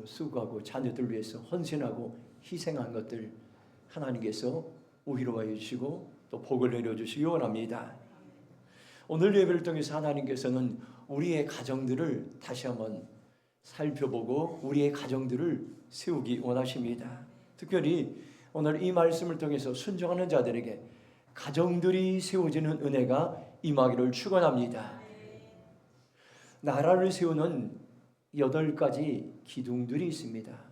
수고하고 자녀들 위해서 헌신하고 희생한 것들 하나님께서 위로하여 주시고 또 복을 내려주시기 원합니다. 오늘 예배를 통해서 하나님께서는 우리의 가정들을 다시 한번 살펴보고 우리의 가정들을 세우기 원하십니다. 특별히 오늘 이 말씀을 통해서 순종하는 자들에게 가정들이 세워지는 은혜가 임하기를 축원합니다. 나라를 세우는 8가지 기둥들이 있습니다.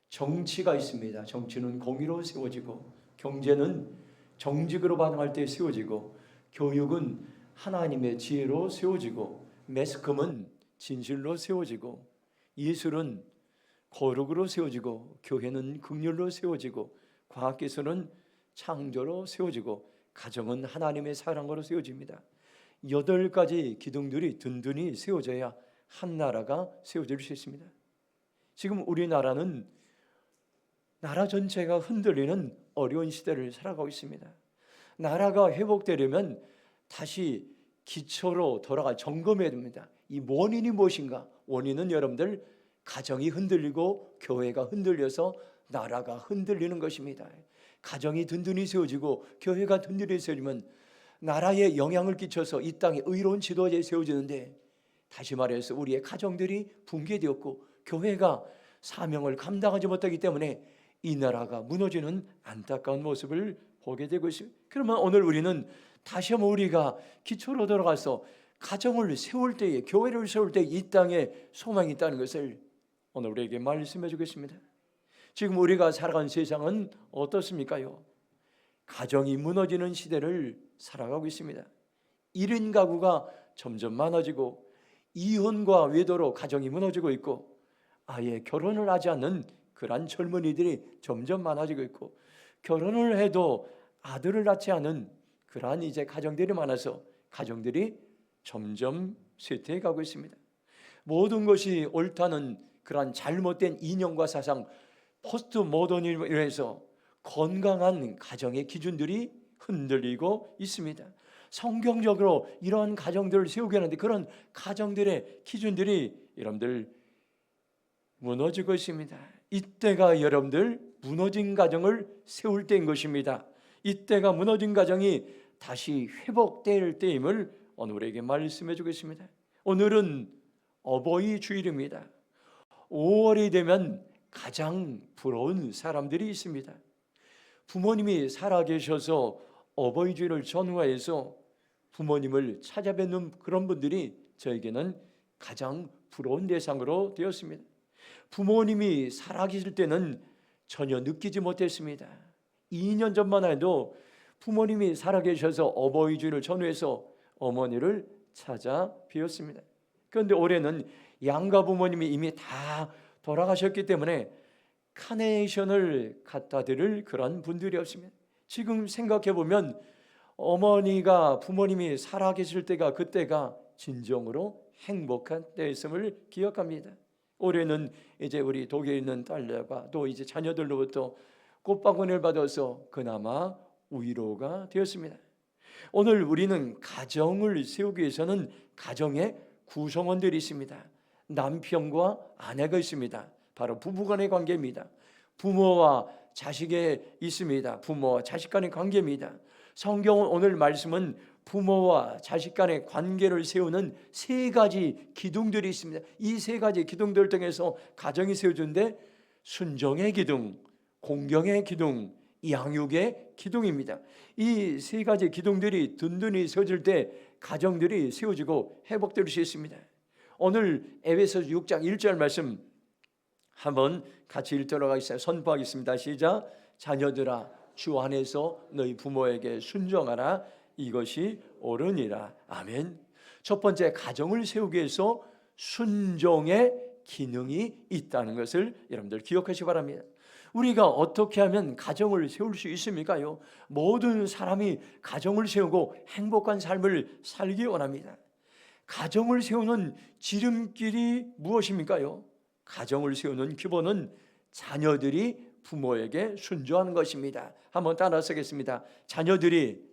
정치가 있습니다. 정치는 공의로 세워지고, 경제는 정직으로 반응할 때 세워지고, 교육은 하나님의 지혜로 세워지고, 매스컴은 진실로 세워지고, 예술은 거룩으로 세워지고, 교회는 긍휼로 세워지고, 과학기술은 창조로 세워지고, 가정은 하나님의 사랑으로 세워집니다. 8가지 기둥들이 든든히 세워져야 한 나라가 세워질 수 있습니다. 지금 우리나라는 나라 전체가 흔들리는 어려운 시대를 살아가고 있습니다. 나라가 회복되려면 다시 기초로 돌아가 점검해야 됩니다. 이 원인이 무엇인가? 원인은 여러분들 가정이 흔들리고 교회가 흔들려서 나라가 흔들리는 것입니다. 가정이 든든히 세워지고 교회가 든든히 세워지면 나라에 영향을 끼쳐서 이 땅에 의로운 지도자가 세워지는데, 다시 말해서 우리의 가정들이 붕괴되었고 교회가 사명을 감당하지 못하기 때문에 이 나라가 무너지는 안타까운 모습을 보게 되고 있습니다. 그러면 오늘 우리는 다시 한번 우리가 기초로 돌아가서 가정을 세울 때에, 교회를 세울 때 이 땅에 소망이 있다는 것을 오늘 우리에게 말씀해 주겠습니다. 지금 우리가 살아가는 세상은 어떻습니까요? 가정이 무너지는 시대를 살아가고 있습니다. 1인 가구가 점점 많아지고 이혼과 외도로 가정이 무너지고 있고, 아예 결혼을 하지 않는 그러한 젊은이들이 점점 많아지고 있고, 결혼을 해도 아들을 낳지 않은 그러한 이제 가정들이 많아서 가정들이 점점 쇠퇴해 가고 있습니다. 모든 것이 옳다는 그러한 잘못된 이념과 사상, 포스트 모더니즘으로 해서 건강한 가정의 기준들이 흔들리고 있습니다. 성경적으로 이러한 가정들을 세우게 하는데 그런 가정들의 기준들이 여러분들 무너지고 있습니다. 이때가 여러분들 무너진 가정을 세울 때인 것입니다. 이때가 무너진 가정이 다시 회복될 때임을 오늘 우리에게 말씀해 주겠습니다. 오늘은 어버이 주일입니다. 5월이 되면 가장 부러운 사람들이 있습니다. 부모님이 살아계셔서 어버이 주일을 전후해서 부모님을 찾아뵙는 그런 분들이 저에게는 가장 부러운 대상으로 되었습니다. 부모님이 살아계실 때는 전혀 느끼지 못했습니다. 2년 전만 해도 부모님이 살아계셔서 어버이 주일을 전후해서 어머니를 찾아뵈었습니다. 그런데 올해는 양가 부모님이 이미 다 돌아가셨기 때문에 카네이션을 갖다 드릴 그런 분들이 없습니다. 지금 생각해 보면 어머니가 부모님이 살아계실 때가, 그때가 진정으로 행복한 때였음을 기억합니다. 올해는 이제 우리 독일에 있는 딸과 또 이제 자녀들로부터 꽃바구니를 받아서 그나마 위로가 되었습니다. 오늘 우리는 가정을 세우기 위해서는 가정의 구성원들이 있습니다. 남편과 아내가 있습니다. 바로 부부간의 관계입니다. 부모와 자식에 있습니다. 부모와 자식 간의 관계입니다. 성경은 오늘 말씀은 부모와 자식 간의 관계를 세우는 3가지 기둥들이 있습니다. 이 3가지 기둥들을 통해서 가정이 세워지는데 순종의 기둥, 공경의 기둥, 양육의 기둥입니다. 이 3가지 기둥들이 든든히 세워질 때 가정들이 세워지고 회복될 수 있습니다. 오늘 에베소서 6장 1절 말씀 한번 같이 읽도록 하겠습니다. 선포하겠습니다. 시작. 자녀들아 주 안에서 너희 부모에게 순종하라. 이것이 옳으니라. 아멘. 첫 번째, 가정을 세우기 위해서 순종의 기능이 있다는 것을 여러분들 기억하시기 바랍니다. 우리가 어떻게 하면 가정을 세울 수 있습니까요? 모든 사람이 가정을 세우고 행복한 삶을 살기 원합니다. 가정을 세우는 지름길이 무엇입니까요? 가정을 세우는 기본은 자녀들이 부모에게 순종하는 것입니다. 한번 따라서 하겠습니다. 자녀들이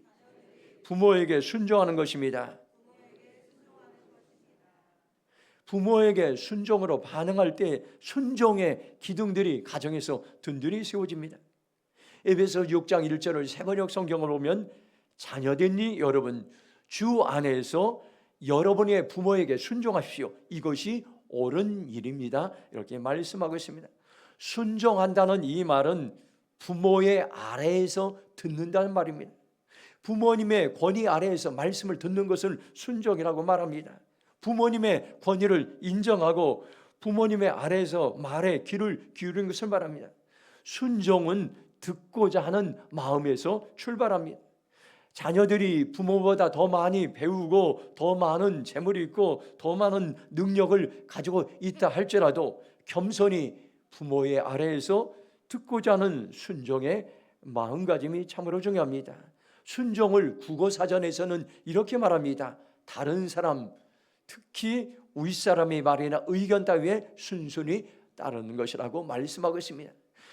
부모에게 순종하는 것입니다. 부모에게 순종으로 반응할 때 순종의 기둥들이 가정에서 든든히 세워집니다. 에베소 6장 1절을 세번역 성경을 보면 자녀되니 여러분 주 안에서 여러분의 부모에게 순종하십시오. 이것이 옳은 일입니다. 이렇게 말씀하고 있습니다. 순종한다는 이 말은 부모의 아래에서 듣는다는 말입니다. 부모님의 권위 아래에서 말씀을 듣는 것을 순종이라고 말합니다. 부모님의 권위를 인정하고 부모님의 아래에서 말에 귀를 기울이는 것을 말합니다. 순종은 듣고자 하는 마음에서 출발합니다. 자녀들이 부모보다 더 많이 배우고 더 많은 재물이 있고 더 많은 능력을 가지고 있다 할지라도 겸손히 부모의 아래에서 듣고자 하는 순종의 마음가짐이 참으로 중요합니다. 순종을 국어사전에서는 이렇게 말합니다. 다른 사람, 특히 윗사람의 말이나 의견 따위에 순순히 따르는 것이라고 말씀하고 있습니다.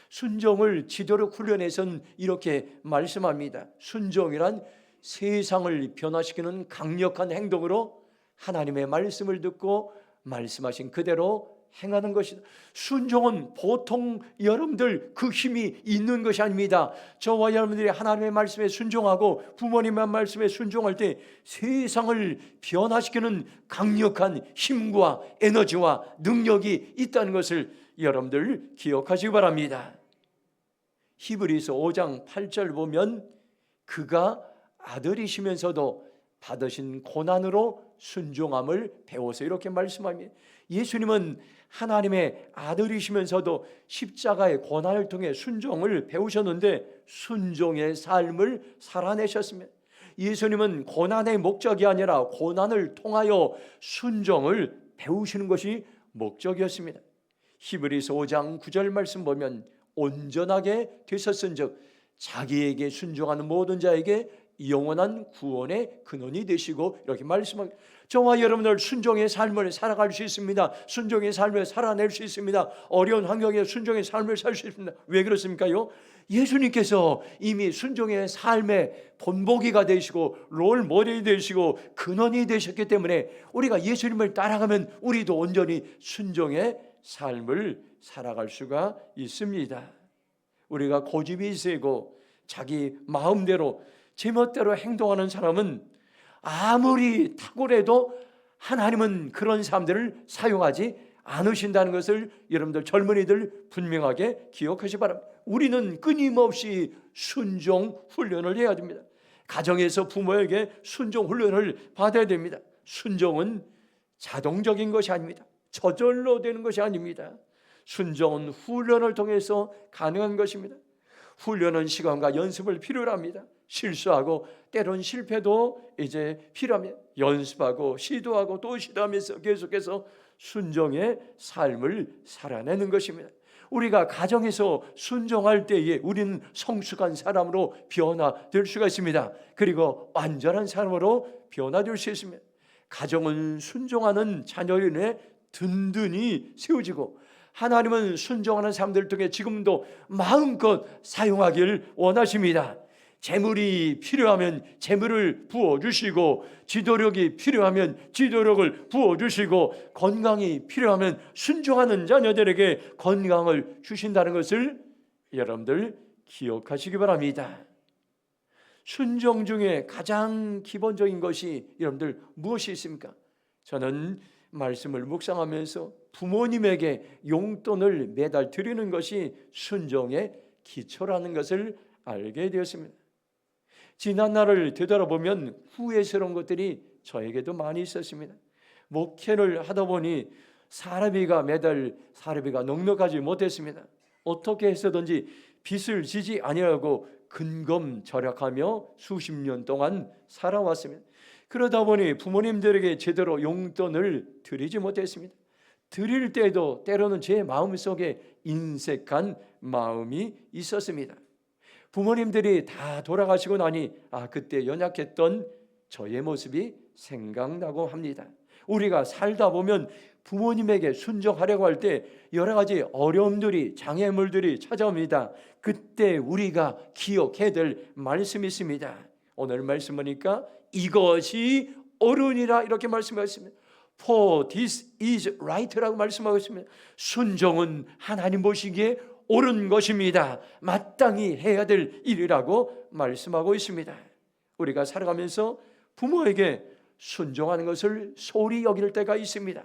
순종을 지도력 훈련에서는 이렇게 말씀합니다. 순종이란 세상을 변화시키는 강력한 행동으로 하나님의 말씀을 듣고 말씀하신 그대로 행하는 것이다. 순종은 보통 여러분들 그 힘이 있는 것이 아닙니다. 저와 여러분들이 하나님의 말씀에 순종하고 부모님의 말씀에 순종할 때 세상을 변화시키는 강력한 힘과 에너지와 능력이 있다는 것을 여러분들 기억하시기 바랍니다. 히브리서 5장 8절 보면 그가 아들이시면서도 받으신 고난으로 순종함을 배워서 이렇게 말씀합니다. 예수님은 하나님의 아들이시면서도 십자가의 고난을 통해 순종을 배우셨는데 순종의 삶을 살아내셨습니다. 예수님은 고난의 목적이 아니라 고난을 통하여 순종을 배우시는 것이 목적이었습니다. 히브리서 5장 9절 말씀 보면 온전하게 되셨은즉 자기에게 순종하는 모든 자에게 영원한 구원의 근원이 되시고 이렇게 말씀합니다. 저와 여러분들 순종의 삶을 살아갈 수 있습니다. 순종의 삶을 살아낼 수 있습니다. 어려운 환경에 순종의 삶을 살 수 있습니다. 왜 그렇습니까요? 예수님께서 이미 순종의 삶의 본보기가 되시고 롤 모델이 되시고 근원이 되셨기 때문에 우리가 예수님을 따라가면 우리도 온전히 순종의 삶을 살아갈 수가 있습니다. 우리가 고집이 세고 자기 마음대로 제멋대로 행동하는 사람은 아무리 탁월해도 하나님은 그런 사람들을 사용하지 않으신다는 것을 여러분들 젊은이들 분명하게 기억하시 바랍니다. 우리는 끊임없이 순종 훈련을 해야 됩니다. 가정에서 부모에게 순종 훈련을 받아야 됩니다. 순종은 자동적인 것이 아닙니다. 저절로 되는 것이 아닙니다. 순종은 훈련을 통해서 가능한 것입니다. 훈련은 시간과 연습을 필요로 합니다. 실수하고 때론 실패도 이제 필요합니다. 연습하고 시도하고 또 시도하면서 계속해서 순종의 삶을 살아내는 것입니다. 우리가 가정에서 순종할 때에 우리는 성숙한 사람으로 변화될 수가 있습니다. 그리고 완전한 사람으로 변화될 수 있습니다. 가정은 순종하는 자녀로 인해 든든히 세워지고 하나님은 순종하는 사람들을 통해 지금도 마음껏 사용하기를 원하십니다. 재물이 필요하면 재물을 부어주시고 지도력이 필요하면 지도력을 부어주시고 건강이 필요하면 순종하는 자녀들에게 건강을 주신다는 것을 여러분들 기억하시기 바랍니다. 순종 중에 가장 기본적인 것이 여러분들 무엇이 있습니까? 저는 말씀을 묵상하면서 부모님에게 용돈을 매달 드리는 것이 순종의 기초라는 것을 알게 되었습니다. 지난 날을 되돌아보면 후회스러운 것들이 저에게도 많이 있었습니다. 목회를 하다 보니 매달 사례비가 넉넉하지 못했습니다. 어떻게 해서든지 빚을 지지 아니하고 근검절약하며 수십 년 동안 살아왔습니다. 그러다 보니 부모님들에게 제대로 용돈을 드리지 못했습니다. 드릴 때도 때로는 제 마음속에 인색한 마음이 있었습니다. 부모님들이 다 돌아가시고 나니 그때 연약했던 저의 모습이 생각나고 합니다. 우리가 살다 보면 부모님에게 순종하려고 할 때 여러 가지 어려움들이 장애물들이 찾아옵니다. 그때 우리가 기억해야 될 말씀이 있습니다. 오늘 말씀 보니까 이것이 옳으니라 이렇게 말씀하셨습니다. For this is right라고 말씀하고 있습니다. 순종은 하나님 보시기에 옳은 것입니다. 마땅히 해야 될 일이라고 말씀하고 있습니다. 우리가 살아가면서 부모에게 순종하는 것을 소홀히 여길 때가 있습니다.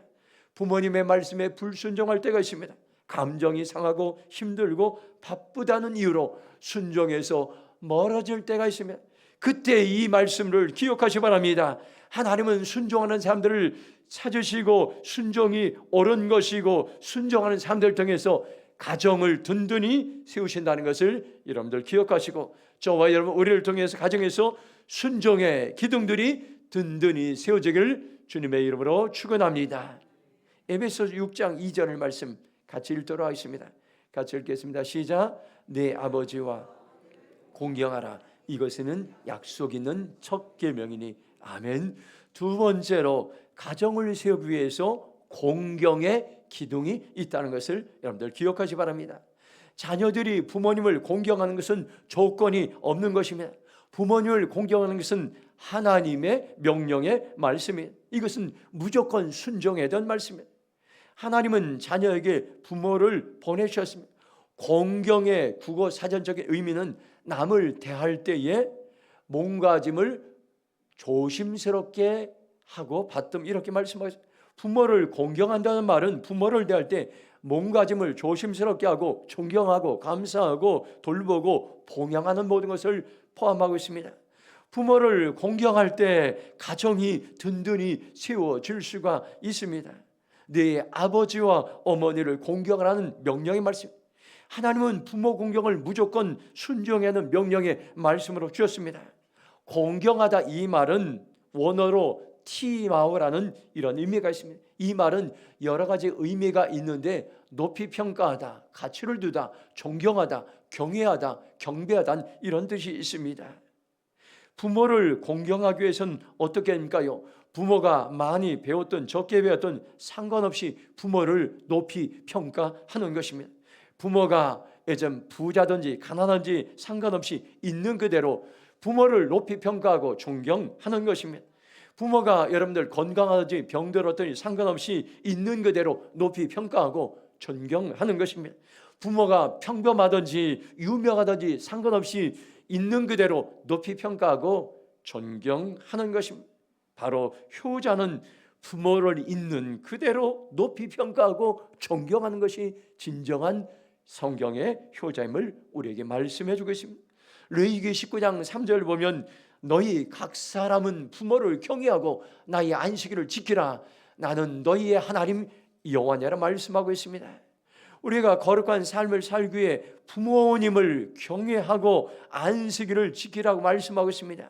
부모님의 말씀에 불순종할 때가 있습니다. 감정이 상하고 힘들고 바쁘다는 이유로 순종해서 멀어질 때가 있습니다. 그때 이 말씀을 기억하시 바랍니다. 하나님은 순종하는 사람들을 찾으시고 순종이 옳은 것이고 순종하는 사람들 통해서 가정을 든든히 세우신다는 것을 여러분들 기억하시고, 저와 여러분 우리를 통해서 가정에서 순종의 기둥들이 든든히 세워지기를 주님의 이름으로 축원합니다. 에베소서 6장 2절의 말씀 같이 읽도록 하겠습니다. 같이 읽겠습니다. 시작. 내 아버지와 공경하라. 이것은 약속 있는 첫 계명이니. 아멘. 두 번째로 가정을 세우기 위해서 공경의 기둥이 있다는 것을 여러분들 기억하시 바랍니다. 자녀들이 부모님을 공경하는 것은 조건이 없는 것입니다. 부모님을 공경하는 것은 하나님의 명령의 말씀이에요. 이것은 무조건 순종해야 되는 말씀이에요. 하나님은 자녀에게 부모를 보내주셨습니다. 공경의 국어 사전적인 의미는 남을 대할 때에 몸가짐을 조심스럽게 하고 받듬, 이렇게 말씀하셨습니다. 부모를 공경한다는 말은 부모를 대할 때 몸가짐을 조심스럽게 하고 존경하고 감사하고 돌보고 봉양하는 모든 것을 포함하고 있습니다. 부모를 공경할 때 가정이 든든히 세워질 수가 있습니다. 네 아버지와 어머니를 공경하라는 명령의 말씀, 하나님은 부모 공경을 무조건 순종해야 하는 명령의 말씀으로 주셨습니다. 공경하다, 이 말은 원어로 티마오라는 이런 의미가 있습니다. 이 말은 여러 가지 의미가 있는데 높이 평가하다, 가치를 두다, 존경하다, 경외하다, 경배하다, 이런 뜻이 있습니다. 부모를 공경하기 위해서는 어떻게 할까요? 부모가 많이 배웠던 적게 배웠던 상관없이 부모를 높이 평가하는 것입니다. 부모가 예전 부자든지 가난한지 상관없이 있는 그대로 부모를 높이 평가하고 존경하는 것입니다. 부모가 여러분들 건강하든지 병들었든지 상관없이 있는 그대로 높이 평가하고 존경하는 것입니다. 부모가 평범하든지 유명하든지 상관없이 있는 그대로 높이 평가하고 존경하는 것입니다. 바로 효자는 부모를 있는 그대로 높이 평가하고 존경하는 것이 진정한 성경의 효자임을 우리에게 말씀해 주고 있습니다. 레위기 19장 3절 보면 너희 각 사람은 부모를 경외하고 나의 안식일을 지키라. 나는 너희의 하나님 여호와니라 말씀하고 있습니다. 우리가 거룩한 삶을 살기 위해 부모님을 경외하고 안식일을 지키라고 말씀하고 있습니다.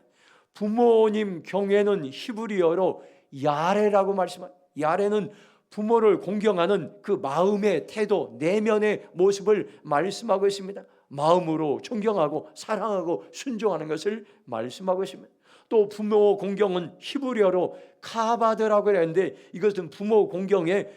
부모님 경외는 히브리어로 야레라고 말씀합니다. 야레는 부모를 공경하는 그 마음의 태도, 내면의 모습을 말씀하고 있습니다. 마음으로 존경하고 사랑하고 순종하는 것을 말씀하고 있습니다. 또 부모 공경은 히브리어로 카바드라고 했는데 이것은 부모 공경의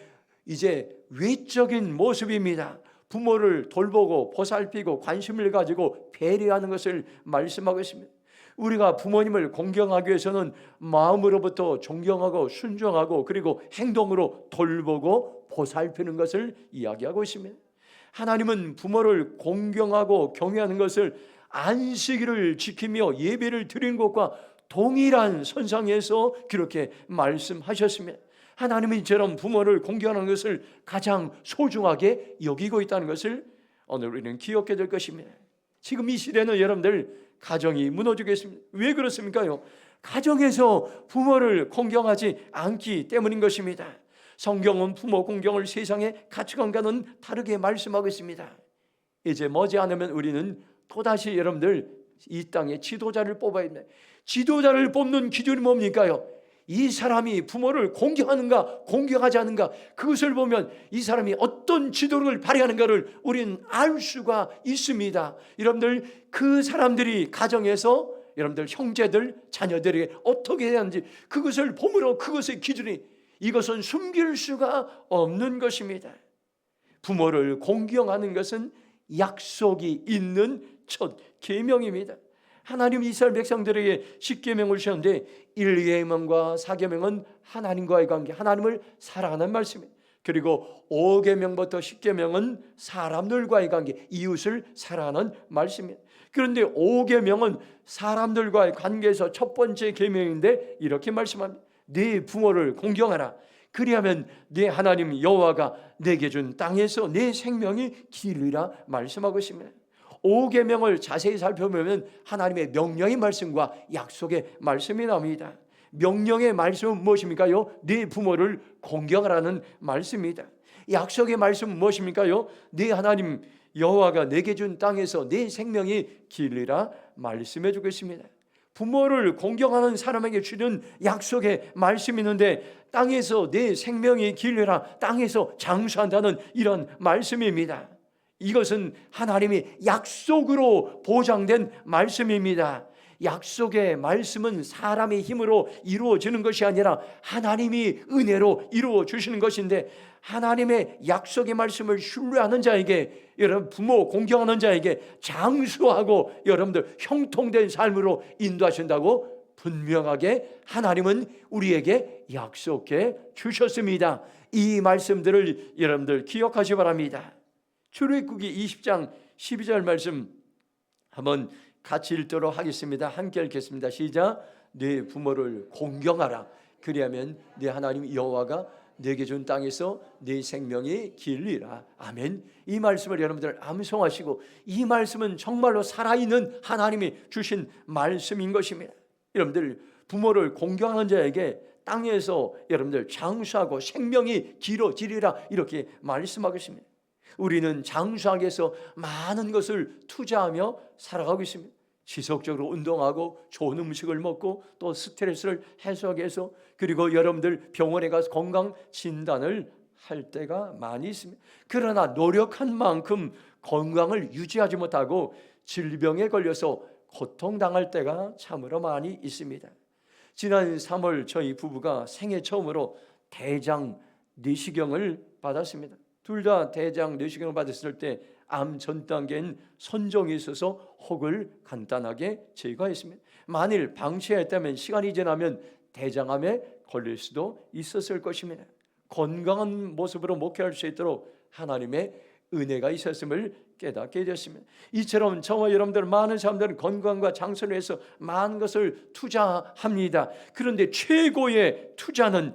이제 외적인 모습입니다. 부모를 돌보고 보살피고 관심을 가지고 배려하는 것을 말씀하고 있습니다. 우리가 부모님을 공경하기 위해서는 마음으로부터 존경하고 순종하고 그리고 행동으로 돌보고 보살피는 것을 이야기하고 있습니다. 하나님은 부모를 공경하고 경외하는 것을 안식일을 지키며 예배를 드린 것과 동일한 선상에서 그렇게 말씀하셨습니다. 하나님은 이처럼 부모를 공경하는 것을 가장 소중하게 여기고 있다는 것을 오늘 우리는 기억해야 될 것입니다. 지금 이 시대는 여러분들 가정이 무너지고 있습니다. 왜 그렇습니까요? 가정에서 부모를 공경하지 않기 때문인 것입니다. 성경은 부모 공경을 세상의 가치관과는 다르게 말씀하고 있습니다. 이제 머지않으면 우리는 또다시 여러분들 이 땅에 지도자를 뽑아야 합니다. 지도자를 뽑는 기준이 뭡니까요? 이 사람이 부모를 공경하는가 공경하지 않는가, 그것을 보면 이 사람이 어떤 지도력을 발휘하는가를 우리는 알 수가 있습니다. 여러분들 그 사람들이 가정에서 여러분들 형제들 자녀들에게 어떻게 해야 하는지 그것을 보므로 그것의 기준이, 이것은 숨길 수가 없는 것입니다. 부모를 공경하는 것은 약속이 있는 첫 계명입니다. 하나님 이스라엘 백성들에게 10계명을 주셨는데 1계명과 4계명은 하나님과의 관계, 하나님을 사랑하는 말씀이에요. 그리고 5계명부터 10계명은 사람들과의 관계, 이웃을 사랑하는 말씀이에요. 그런데 5계명은 사람들과의 관계에서 첫 번째 계명인데 이렇게 말씀합니다. 네 부모를 공경하라. 그리하면 네 하나님 여호와가 내게 준 땅에서 네 생명이 길리라 말씀하고 있습니다. 5계명을 자세히 살펴보면 하나님의 명령의 말씀과 약속의 말씀이 나옵니다. 명령의 말씀은 무엇입니까요? 네 부모를 공경하라는 말씀입니다. 약속의 말씀은 무엇입니까요? 네 하나님 여호와가 내게 준 땅에서 네 생명이 길리라 말씀해 주고 있습니다. 부모를 공경하는 사람에게 주는 약속의 말씀이 있는데 땅에서 내 생명이 길리라, 땅에서 장수한다는 이런 말씀입니다. 이것은 하나님의 약속으로 보장된 말씀입니다. 약속의 말씀은 사람의 힘으로 이루어지는 것이 아니라 하나님이 은혜로 이루어 주시는 것인데, 하나님의 약속의 말씀을 신뢰하는 자에게, 여러분 부모 공경하는 자에게 장수하고 여러분들 형통된 삶으로 인도하신다고 분명하게 하나님은 우리에게 약속해 주셨습니다. 이 말씀들을 여러분들 기억하시 바랍니다. 출애굽기 20장 12절 말씀 한번 같이 읽도록 하겠습니다. 함께 읽겠습니다. 시작. 네 부모를 공경하라. 그리하면 네 하나님 여호와가 내게 준 땅에서 네 생명이 길리라. 아멘. 이 말씀을 여러분들 암송하시고, 이 말씀은 정말로 살아있는 하나님이 주신 말씀인 것입니다. 여러분들 부모를 공경하는 자에게 땅에서 여러분들 장수하고 생명이 길어지리라 이렇게 말씀하고 있습니다. 우리는 장수하기 위해서 많은 것을 투자하며 살아가고 있습니다. 지속적으로 운동하고 좋은 음식을 먹고 또 스트레스를 해소하기 위해서, 그리고 여러분들 병원에 가서 건강 진단을 할 때가 많이 있습니다. 그러나 노력한 만큼 건강을 유지하지 못하고 질병에 걸려서 고통당할 때가 참으로 많이 있습니다. 지난 3월 저희 부부가 생애 처음으로 대장 내시경을 받았습니다. 둘 다 대장 내시경을 받았을 때 암 전 단계인 선종이 있어서 혹을 간단하게 제거했습니다. 만일 방치했다면 시간이 지나면 대장암에 걸릴 수도 있었을 것입니다. 건강한 모습으로 목회할 수 있도록 하나님의 은혜가 있었음을 깨닫게 되었습니다. 이처럼 저와 여러분들 많은 사람들은 건강과 장수를 위해서 많은 것을 투자합니다. 그런데 최고의 투자는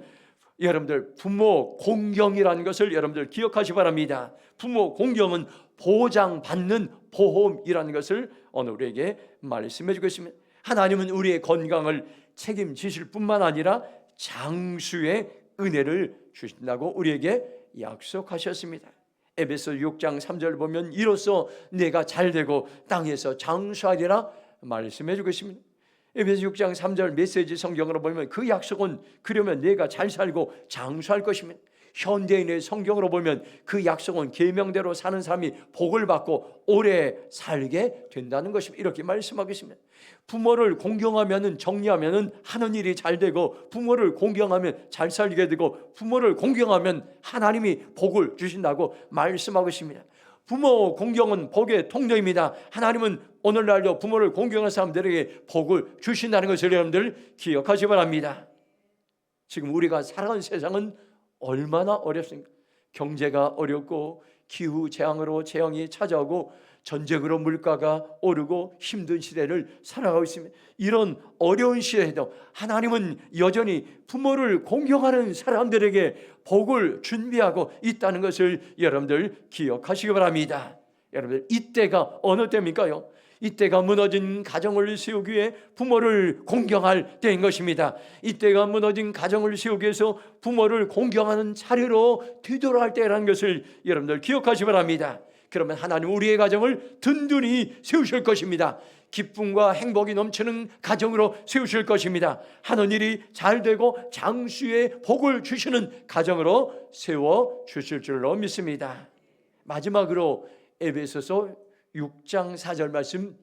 여러분들 부모 공경이라는 것을 여러분들 기억하시 바랍니다. 부모 공경은 보장받는 보험이라는 것을 오늘 우리에게 말씀해 주겠습니다. 하나님은 우리의 건강을 책임지실 뿐만 아니라 장수의 은혜를 주신다고 우리에게 약속하셨습니다. 에베소 6장 3절 보면 이로써 내가 잘되고 땅에서 장수하리라 말씀해 주고 있습니다. 에베소 6장 3절 메시지 성경으로 보면 그 약속은 그러면 내가 잘 살고 장수할 것입니다. 현대인의 성경으로 보면 그 약속은 계명대로 사는 사람이 복을 받고 오래 살게 된다는 것입니다. 이렇게 말씀하고 있습니다. 부모를 공경하면 정리하면 하는 일이 잘 되고, 부모를 공경하면 잘 살게 되고, 부모를 공경하면 하나님이 복을 주신다고 말씀하고 있습니다. 부모 공경은 복의 통로입니다. 하나님은 오늘날도 부모를 공경하는 사람들에게 복을 주신다는 것을 여러분들 기억하시 바랍니다. 지금 우리가 살아가는 세상은 얼마나 어렵습니까? 경제가 어렵고 기후 재앙으로 재앙이 찾아오고 전쟁으로 물가가 오르고 힘든 시대를 살아가고 있습니다. 이런 어려운 시대에도 하나님은 여전히 부모를 공경하는 사람들에게 복을 준비하고 있다는 것을 여러분들 기억하시기 바랍니다. 여러분들 이때가 어느 때입니까요? 이때가 무너진 가정을 세우기 위해 부모를 공경할 때인 것입니다. 이때가 무너진 가정을 세우기 위해서 부모를 공경하는 자리로 되돌아갈 때라는 것을 여러분들 기억하시기 바랍니다. 그러면 하나님 우리의 가정을 든든히 세우실 것입니다. 기쁨과 행복이 넘치는 가정으로 세우실 것입니다. 하는 일이 잘 되고 장수의 복을 주시는 가정으로 세워주실 줄로 믿습니다. 마지막으로 에베소서 6장 4절 말씀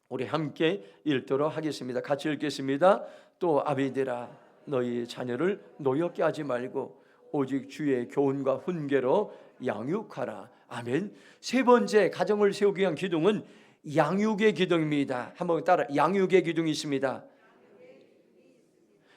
우리 함께 읽도록 하겠습니다. 같이 읽겠습니다. 또 아비들아 너희 자녀를 노엽게 하지 말고 오직 주의 교훈과 훈계로 양육하라. 아멘. 세 번째 가정을 세우기 위한 기둥은 양육의 기둥입니다. 한번 따라, 양육의 기둥이 있습니다.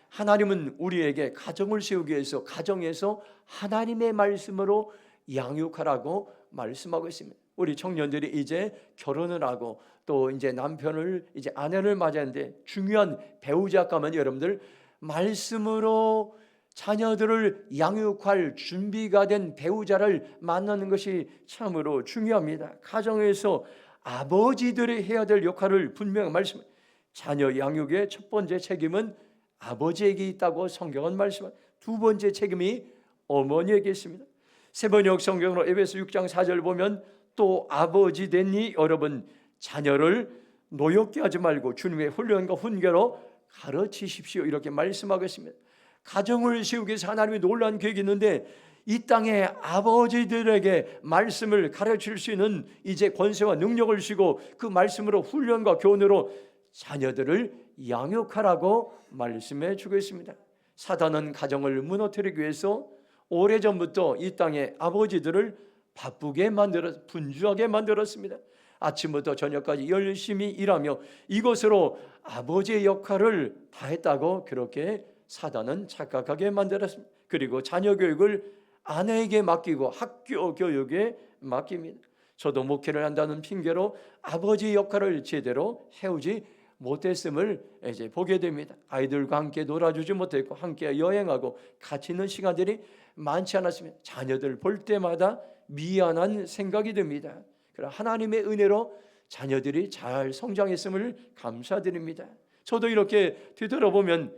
하나님은 우리에게 가정을 세우기 위해서 가정에서 하나님의 말씀으로 양육하라고 말씀하고 있습니다. 우리 청년들이 이제 결혼을 하고 또 이제 남편을, 이제 아내를 맞이하는데 중요한 배우자감은 여러분들 말씀으로 자녀들을 양육할 준비가 된 배우자를 만나는 것이 참으로 중요합니다. 가정에서 아버지들이 해야 될 역할을 분명히 말씀합니다. 자녀 양육의 첫 번째 책임은 아버지에게 있다고 성경은 말씀합니다. 두 번째 책임이 어머니에게 있습니다. 세번역 성경으로 에베소 6장 4절 보면 또 아버지 되니 여러분 자녀를 노엽게 하지 말고 주님의 훈련과 훈계로 가르치십시오, 이렇게 말씀하고 있습니다. 가정을 세우기 위해서 하나님이 놀라운 계획이 있는데 이 땅에 아버지들에게 말씀을 가르칠 수 있는 이제 권세와 능력을 주시고 그 말씀으로 훈련과 교훈으로 자녀들을 양육하라고 말씀해 주고 있습니다. 사단은 가정을 무너뜨리기 위해서 오래전부터 이 땅에 아버지들을 바쁘게 만들어 분주하게 만들었습니다. 아침부터 저녁까지 열심히 일하며 이것으로 아버지의 역할을 다했다고 그렇게 사단은 착각하게 만들었습니다. 그리고 자녀 교육을 아내에게 맡기고 학교 교육에 맡깁니다. 저도 목회를 한다는 핑계로 아버지 역할을 제대로 해오지 못했음을 이제 보게 됩니다. 아이들과 함께 놀아주지 못했고 함께 여행하고 같이 있는 시간들이 많지 않았습니다. 자녀들 볼 때마다 미안한 생각이 듭니다. 그러나 하나님의 은혜로 자녀들이 잘 성장했음을 감사드립니다. 저도 이렇게 되돌아보면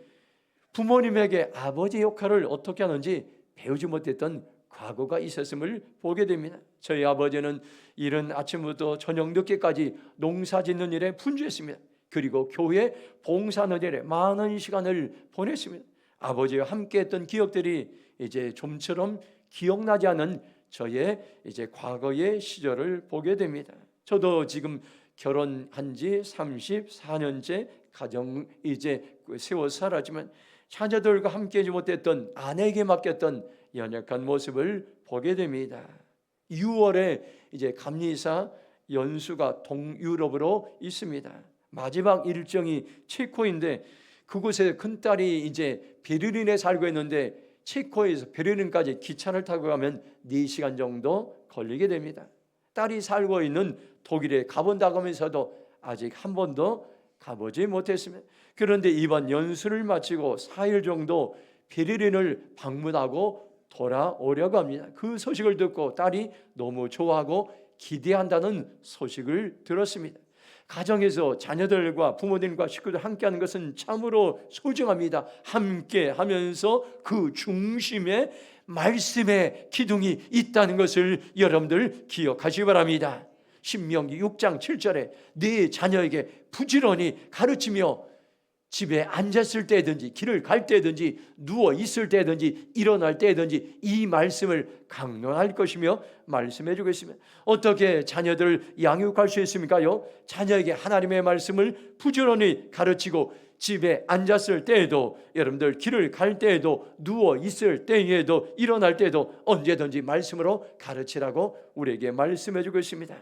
부모님에게 아버지 역할을 어떻게 하는지 배우지 못했던 과거가 있었음을 보게 됩니다. 저희 아버지는 이른 아침부터 저녁 늦게까지 농사 짓는 일에 분주했습니다. 그리고 교회 봉사하는 일에 많은 시간을 보냈습니다. 아버지와 함께했던 기억들이 이제 좀처럼 기억나지 않은 저의 이제 과거의 시절을 보게 됩니다. 저도 지금 결혼한 지 34년째 가정 이제 세워 살았지만 자녀들과 함께하지 못했던 아내에게 맡겼던 연약한 모습을 보게 됩니다. 6월에 이제 감리사 연수가 동유럽으로 있습니다. 마지막 일정이 체코인데 그곳에 큰딸이 이제 베를린에 살고 있는데 체코에서 베를린까지 기차를 타고 가면 4시간 정도 걸리게 됩니다. 딸이 살고 있는 독일에 가본다고 하면서도 아직 한 번도 가보지 못했습니다. 그런데 이번 연수를 마치고 4일 정도 베를린을 방문하고 돌아오려고 합니다. 그 소식을 듣고 딸이 너무 좋아하고 기대한다는 소식을 들었습니다. 가정에서 자녀들과 부모님과 식구들 함께하는 것은 참으로 소중합니다. 함께 하면서 그 중심에 말씀의 기둥이 있다는 것을 여러분들 기억하시기 바랍니다. 신명기 6장 7절에 네 자녀에게 부지런히 가르치며 집에 앉았을 때든지 길을 갈 때든지 누워 있을 때든지 일어날 때든지 이 말씀을 강론할 것이며 말씀해 주겠습니다. 어떻게 자녀들을 양육할 수 있습니까요? 자녀에게 하나님의 말씀을 부지런히 가르치고 집에 앉았을 때에도 여러분들 길을 갈 때에도 누워 있을 때에도 일어날 때에도 언제든지 말씀으로 가르치라고 우리에게 말씀해 주고 있습니다.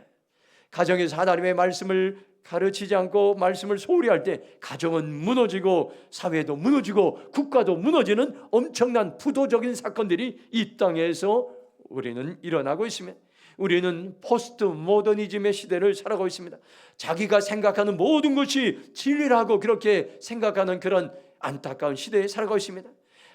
가정에서 하나님의 말씀을 가르치지 않고 말씀을 소홀히 할 때 가정은 무너지고 사회도 무너지고 국가도 무너지는 엄청난 부도적인 사건들이 이 땅에서 우리는 일어나고 있습니다. 우리는 포스트 모더니즘의 시대를 살아가고 있습니다. 자기가 생각하는 모든 것이 진리라고 그렇게 생각하는 그런 안타까운 시대에 살아가고 있습니다.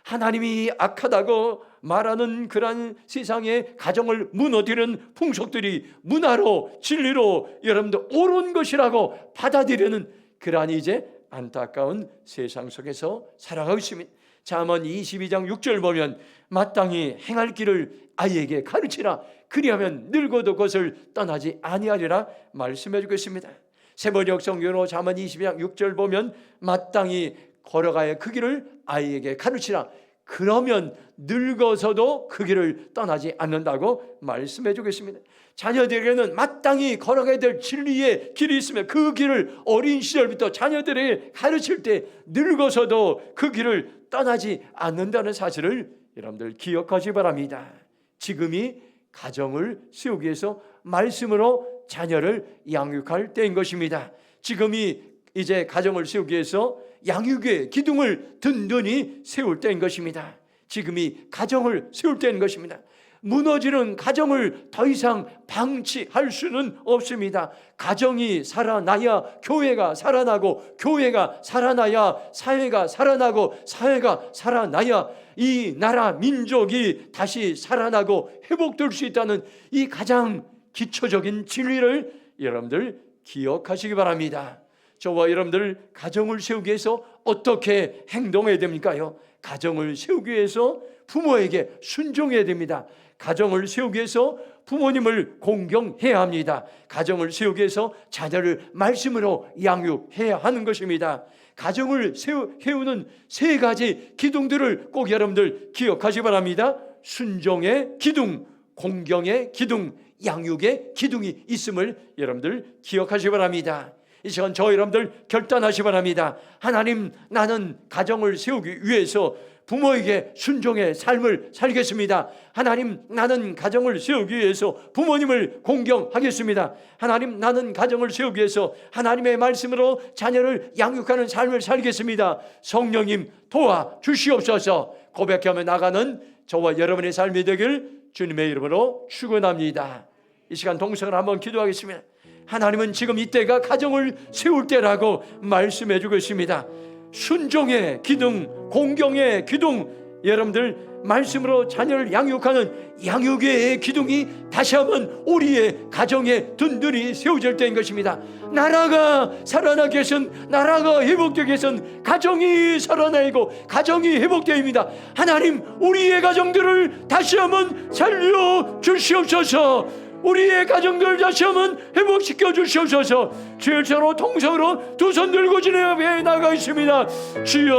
하나님이 악하다고 말하는 그런 세상의 가정을 무너뜨리는 풍속들이 문화로 진리로 여러분들 옳은 것이라고 받아들이는 그러한 이제 안타까운 세상 속에서 살아가고 있습니다. 잠언 22장 6절 보면 마땅히 행할 길을 아이에게 가르치라 그리하면 늙어도 그것을 떠나지 아니하리라 말씀해 주겠습니다. 세번역 성경으로 잠언 22장 6절 보면 마땅히 걸어가야 그 길을 아이에게 가르치라 그러면 늙어서도 그 길을 떠나지 않는다고 말씀해 주겠습니다. 자녀들에게는 마땅히 걸어가야 될 진리의 길이 있으면 그 길을 어린 시절부터 자녀들에게 가르칠 때 늙어서도 그 길을 떠나지 않는다는 사실을 여러분들 기억하시기 바랍니다. 지금이 가정을 세우기 위해서 말씀으로 자녀를 양육할 때인 것입니다. 지금이 이제 가정을 세우기 위해서 양육의 기둥을 든든히 세울 때인 것입니다. 지금이 가정을 세울 때인 것입니다. 무너지는 가정을 더 이상 방치할 수는 없습니다. 가정이 살아나야 교회가 살아나고, 교회가 살아나야 사회가 살아나고, 사회가 살아나야 이 나라 민족이 다시 살아나고 회복될 수 있다는 이 가장 기초적인 진리를 여러분들 기억하시기 바랍니다. 저와 여러분들 가정을 세우기 위해서 어떻게 행동해야 됩니까요? 가정을 세우기 위해서 부모에게 순종해야 됩니다. 가정을 세우기 위해서 부모님을 공경해야 합니다. 가정을 세우기 위해서 자녀를 말씀으로 양육해야 하는 것입니다. 가정을 세우는 세 가지 기둥들을 꼭 여러분들 기억하시기 바랍니다. 순종의 기둥, 공경의 기둥, 양육의 기둥이 있음을 여러분들 기억하시기 바랍니다. 이 시간 저 여러분들 결단하시기 바랍니다. 하나님, 나는 가정을 세우기 위해서 부모에게 순종의 삶을 살겠습니다. 하나님, 나는 가정을 세우기 위해서 부모님을 공경하겠습니다. 하나님, 나는 가정을 세우기 위해서 하나님의 말씀으로 자녀를 양육하는 삶을 살겠습니다. 성령님 도와주시옵소서. 고백하며 나가는 저와 여러분의 삶이 되길 주님의 이름으로 축원합니다. 이 시간 동성을 한번 기도하겠습니다. 하나님은 지금 이때가 가정을 세울 때라고 말씀해 주고 있습니다. 순종의 기둥, 공경의 기둥, 여러분들 말씀으로 자녀를 양육하는 양육의 기둥이 다시 한번 우리의 가정에 든든히 세워질 때인 것입니다. 나라가 살아나기 위해서는, 나라가 회복되기 위해서는 가정이 살아나고 가정이 회복되어야 하나님, 우리의 가정들을 다시 한번 살려주시옵소서. 우리의 가정들 다시 한번 회복시켜 주시옵소서. 주의 손으로 통성으로 두 손 들고 진행해 나가겠습니다. 주여,